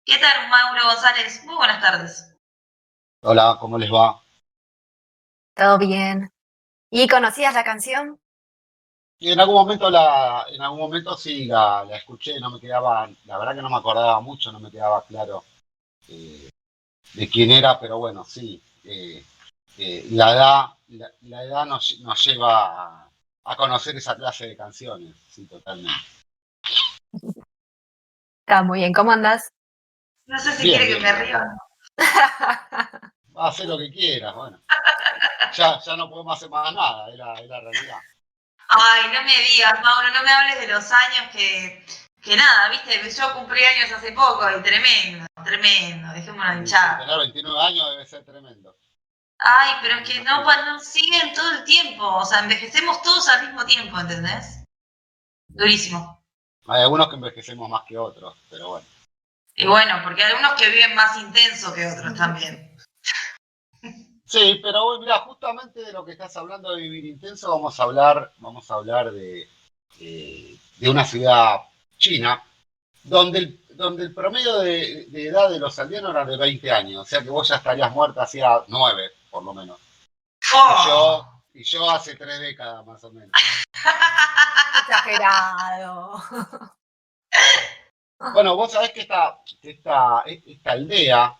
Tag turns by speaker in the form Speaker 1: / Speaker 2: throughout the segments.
Speaker 1: ¿Qué tal, Mauro González? Muy buenas tardes.
Speaker 2: Hola, ¿cómo les va?
Speaker 3: Todo bien. ¿Y conocías la canción?
Speaker 2: Y en algún momento sí la escuché, no me quedaba, la verdad que no me acordaba mucho, no me quedaba claro eh, de quién era, pero bueno, sí, la edad nos lleva a conocer esa clase de canciones, sí, totalmente.
Speaker 3: Está muy bien. ¿Cómo andás?
Speaker 1: No sé si
Speaker 2: Bien,
Speaker 1: quiere que
Speaker 2: bien,
Speaker 1: me río o no.
Speaker 2: va a hacer lo que quieras, bueno, ya no podemos hacer más nada, es la realidad.
Speaker 1: Ay, no me digas, Mauro, no me hables de los años que nada, viste, yo cumplí años hace poco y tremendo, tremendo, dejémonos de
Speaker 2: Y
Speaker 1: hinchar.
Speaker 2: tener 29 años debe ser tremendo,
Speaker 1: Ay, pero es
Speaker 2: me
Speaker 1: que no,
Speaker 2: imagino.
Speaker 1: no siguen todo el tiempo, o sea, envejecemos todos al mismo tiempo, ¿entendés? Durísimo.
Speaker 2: Hay algunos que envejecemos más que otros, pero bueno.
Speaker 1: Y bueno, porque hay algunos que viven más intenso que otros también.
Speaker 2: Sí, pero bueno, mira, justamente de lo que estás hablando de vivir intenso, vamos a hablar de una ciudad china, donde el promedio de edad de los aldeanos era de 20 años, o sea que vos ya estarías muerta hacía 9, por lo menos. Y
Speaker 1: ¡Oh!
Speaker 2: yo, y yo hace 3 décadas más o menos.
Speaker 3: Exagerado.
Speaker 2: Bueno, vos sabés que esta aldea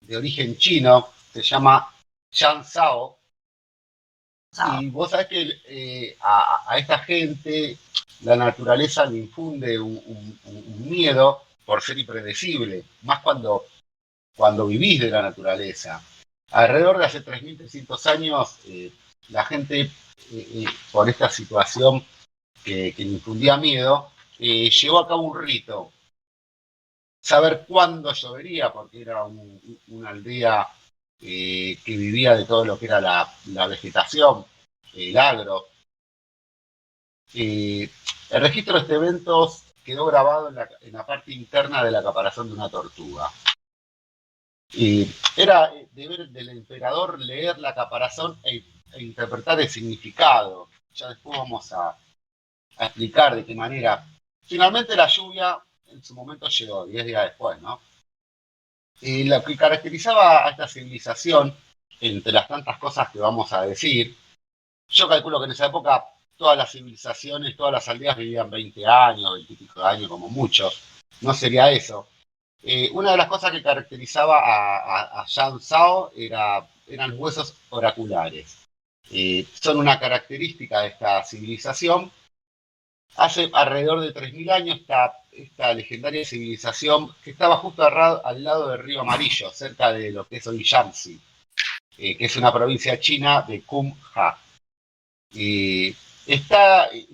Speaker 2: de origen chino se llama Yansao. Y vos sabés que a esta gente la naturaleza le infunde un miedo por ser impredecible, más cuando vivís de la naturaleza. Alrededor de hace 3.300 años, la gente, por esta situación que le infundía miedo, llevó a cabo un rito. Saber cuándo llovería, porque era una aldea que vivía de todo lo que era la vegetación, el agro. Eh, el registro de este evento quedó grabado en la parte interna de la caparazón de una tortuga. Era deber del emperador leer la caparazón e interpretar el significado. Ya después vamos a explicar de qué manera. Finalmente la lluvia en su momento llegó, 10 días después, ¿no? Lo que caracterizaba a esta civilización, entre las tantas cosas que vamos a decir, yo calculo que en esa época todas las civilizaciones, todas las aldeas vivían 20 años, 20 y pico de años como mucho. No sería eso. Una de las cosas que caracterizaba a Yan Sao eran los huesos oraculares. Son una característica de esta civilización. Hace alrededor de 3.000 años esta legendaria civilización que estaba justo al lado del río Amarillo, cerca de lo que es hoy Yangtze, que es una provincia china de Kumha. Y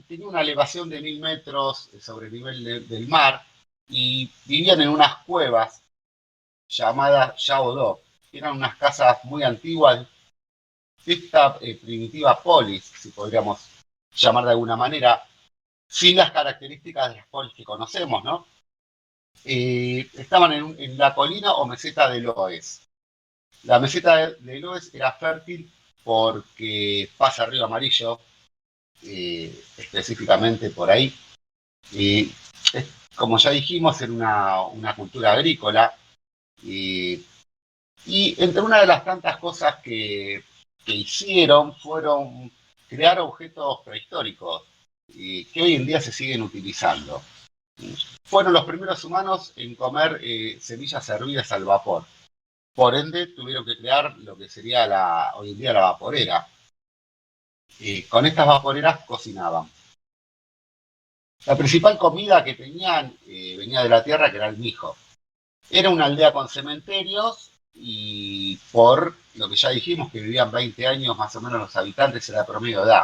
Speaker 2: tenía una elevación de 1.000 metros sobre el nivel del mar y vivían en unas cuevas llamadas Yaodo. Eran unas casas muy antiguas de esta primitiva polis, si podríamos llamar de alguna manera, sin las características de las polis que conocemos, ¿no? Estaban en la colina o meseta de Loess. La meseta de Loess era fértil porque pasa Río Amarillo, específicamente por ahí. Y como ya dijimos, era una cultura agrícola. Y, y entre una de las tantas cosas que hicieron fueron crear objetos prehistóricos que hoy en día se siguen utilizando. Fueron los primeros humanos en comer semillas hervidas al vapor. Por ende, tuvieron que crear lo que sería hoy en día la vaporera. Con estas vaporeras cocinaban. La principal comida que tenían venía de la tierra, que era el mijo. Era una aldea con cementerios y por lo que ya dijimos, que vivían 20 años más o menos los habitantes, era promedio de edad.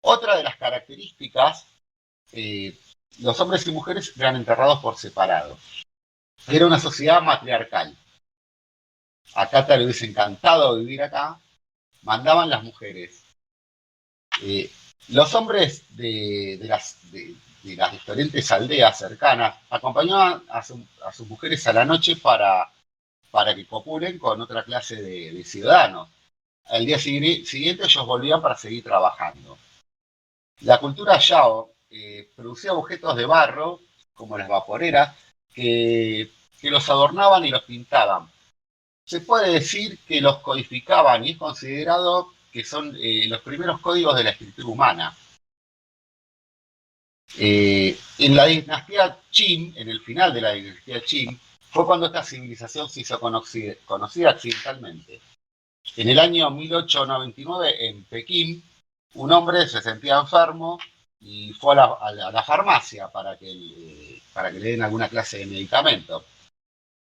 Speaker 2: Otra de las características, eh, los hombres y mujeres eran enterrados por separado. Era una sociedad matriarcal. Acá te hubiese encantado vivir acá, mandaban las mujeres. Eh, los hombres de las diferentes aldeas cercanas acompañaban a sus mujeres a la noche para que copulen con otra clase de ciudadanos. Al día siguiente ellos volvían para seguir trabajando. La cultura Yao producía objetos de barro, como las vaporeras, que los adornaban y los pintaban. Se puede decir que los codificaban y es considerado que son los primeros códigos de la escritura humana. En la dinastía Qin, en el final de la dinastía Qin, fue cuando esta civilización se hizo conocida accidentalmente. En el año 1899, en Pekín, un hombre se sentía enfermo y fue a la farmacia para que le den alguna clase de medicamento.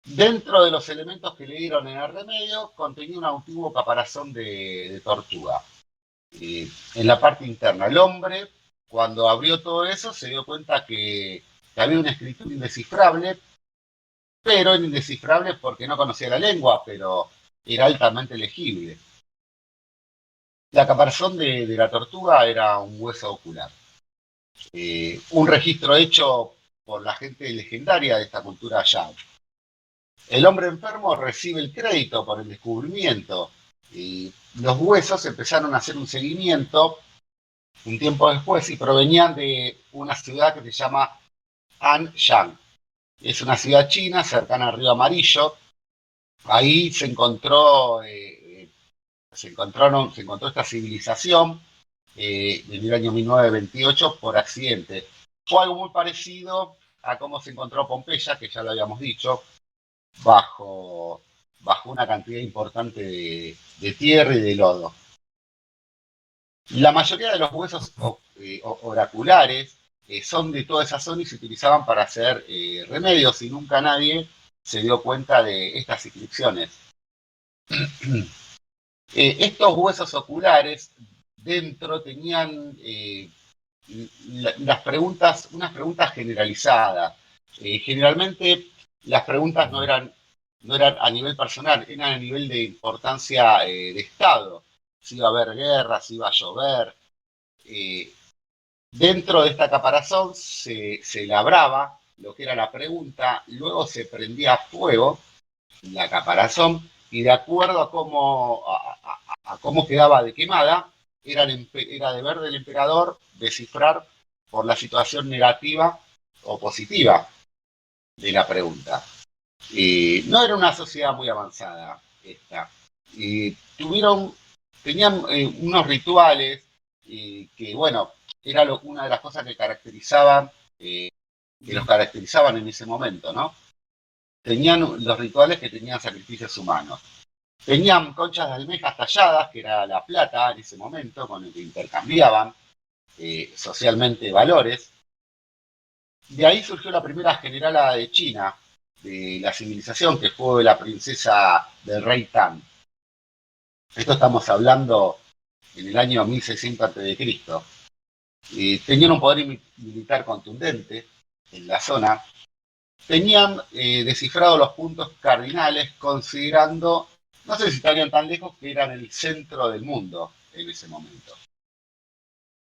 Speaker 2: Dentro de los elementos que le dieron en el remedio, contenía un antiguo caparazón de tortuga. En la parte interna, el hombre, cuando abrió todo eso, se dio cuenta que había una escritura indescifrable, pero era indescifrable porque no conocía la lengua, pero era altamente legible. La caparazón de la tortuga era un hueso ocular. Un registro hecho por la gente legendaria de esta cultura Yao. El hombre enfermo recibe el crédito por el descubrimiento y los huesos empezaron a hacer un seguimiento un tiempo después y provenían de una ciudad que se llama Anyang. Es una ciudad china cercana al río Amarillo. Ahí se encontró esta civilización en el año 1928 por accidente. Fue algo muy parecido a cómo se encontró Pompeya, que ya lo habíamos dicho, bajo una cantidad importante de tierra y de lodo. La mayoría de los huesos oraculares son de toda esa zona y se utilizaban para hacer remedios y nunca nadie se dio cuenta de estas inscripciones. Estos huesos oculares dentro tenían unas preguntas generalizadas. Generalmente las preguntas no eran a nivel personal, eran a nivel de importancia de Estado. Si iba a haber guerra, si iba a llover. Dentro de esta caparazón se labraba lo que era la pregunta, luego se prendía fuego en la caparazón y de acuerdo a cómo quedaba de quemada, era deber del emperador descifrar por la situación negativa o positiva de la pregunta. No era una sociedad muy avanzada esta. Tenían unos rituales que, bueno, era una de las cosas que los caracterizaban en ese momento, ¿no? Tenían los rituales que tenían sacrificios humanos. Tenían conchas de almejas talladas, que era la plata en ese momento, con el que intercambiaban socialmente valores. De ahí surgió la primera generala de China, de la civilización, que fue la princesa del rey Tang. Esto estamos hablando en el año 1600 a.C. Tenían un poder militar contundente en la zona. Tenían descifrados los puntos cardinales, considerando, no sé si estarían tan lejos, que eran el centro del mundo en ese momento.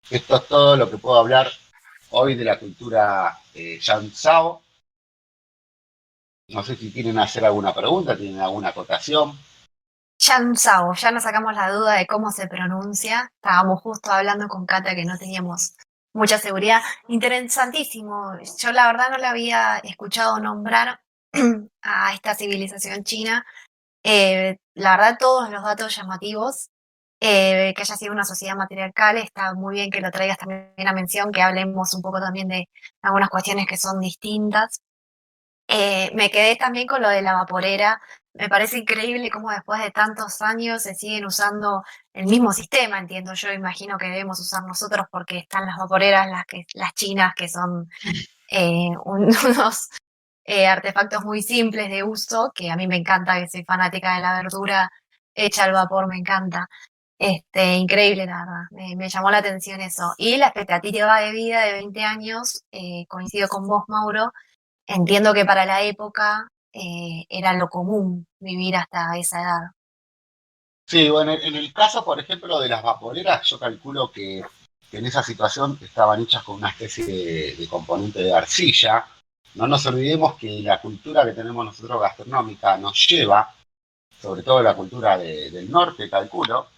Speaker 2: Esto es todo lo que puedo hablar hoy de la cultura Yanzhao. No sé si quieren hacer alguna pregunta, tienen alguna acotación.
Speaker 3: Yanzhao, ya nos sacamos la duda de cómo se pronuncia. Estábamos justo hablando con Kata que no teníamos mucha seguridad. Interesantísimo. Yo la verdad no la había escuchado nombrar a esta civilización china. La verdad todos los datos llamativos. Que haya sido una sociedad matriarcal, está muy bien que lo traigas también a mención, que hablemos un poco también de algunas cuestiones que son distintas. Me quedé también con lo de la vaporera. Me parece increíble cómo después de tantos años se siguen usando el mismo sistema, entiendo yo. Imagino que debemos usar nosotros porque están las vaporeras, las chinas, que son unos artefactos muy simples de uso, que a mí me encanta, que soy fanática de la verdura hecha al vapor, me encanta. Increíble, la verdad. Me llamó la atención eso. Y la expectativa de vida de 20 años, coincido con vos, Mauro. Entiendo que para la época era lo común vivir hasta esa edad.
Speaker 2: Sí, bueno, en el caso, por ejemplo, de las vaporeras, yo calculo que en esa situación estaban hechas con una especie de componente de arcilla. No nos olvidemos que la cultura que tenemos nosotros gastronómica nos lleva, sobre todo la cultura del norte, calculo,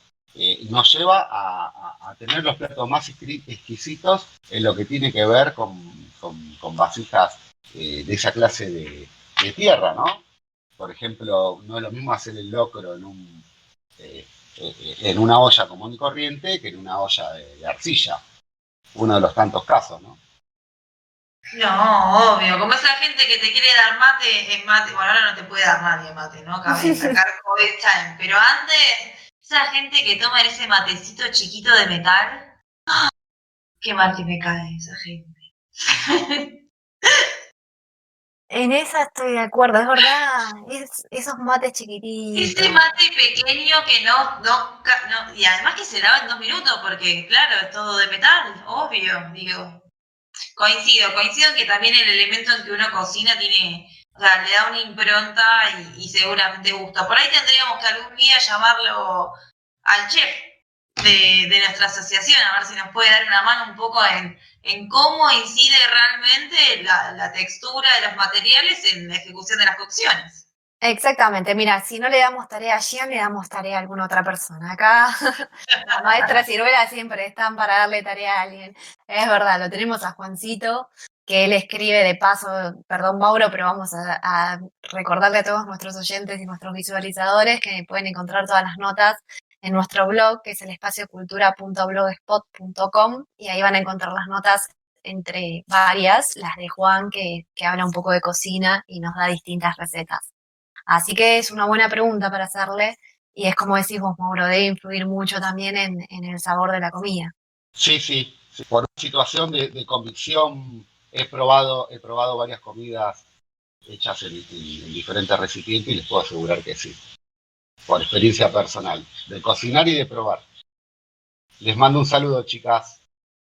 Speaker 2: nos lleva a tener los platos más exquisitos en lo que tiene que ver con vasijas de esa clase de tierra, ¿no? Por ejemplo, no es lo mismo hacer el locro en una olla común y corriente que en una olla de arcilla. Uno de los tantos casos, ¿no?
Speaker 1: No, obvio, como esa gente que te quiere dar mate en mate, bueno, ahora no te puede dar nadie mate, ¿no? Cabe sacar COVID time, pero antes, esa gente que toma ese matecito chiquito de metal, qué mal que me cae esa gente.
Speaker 3: En esa estoy de acuerdo, es verdad, esos mates chiquititos.
Speaker 1: Ese mate pequeño que no, y además que se lava en 2 minutos, porque claro, es todo de metal, obvio, digo. Coincido en que también el elemento en que uno cocina tiene, o sea, le da una impronta y seguramente gusta. Por ahí tendríamos que algún día llamarlo al chef de nuestra asociación, a ver si nos puede dar una mano un poco en cómo incide realmente la textura de los materiales en la ejecución de las cocciones.
Speaker 3: Exactamente, mira, si no le damos tarea a Gian, le damos tarea a alguna otra persona. Acá las maestras ciruelas siempre están para darle tarea a alguien. Es verdad, lo tenemos a Juancito, que él escribe de paso, perdón Mauro, pero vamos a recordarle a todos nuestros oyentes y nuestros visualizadores que pueden encontrar todas las notas en nuestro blog, que es el espaciocultura.blogspot.com, y ahí van a encontrar las notas entre varias, las de Juan, que habla un poco de cocina y nos da distintas recetas. Así que es una buena pregunta para hacerle y es como decís vos, Mauro, debe influir mucho también en el sabor de la comida.
Speaker 2: Sí, sí. Por una situación de convicción he probado varias comidas hechas en diferentes recipientes y les puedo asegurar que sí. Por experiencia personal, de cocinar y de probar. Les mando un saludo, chicas.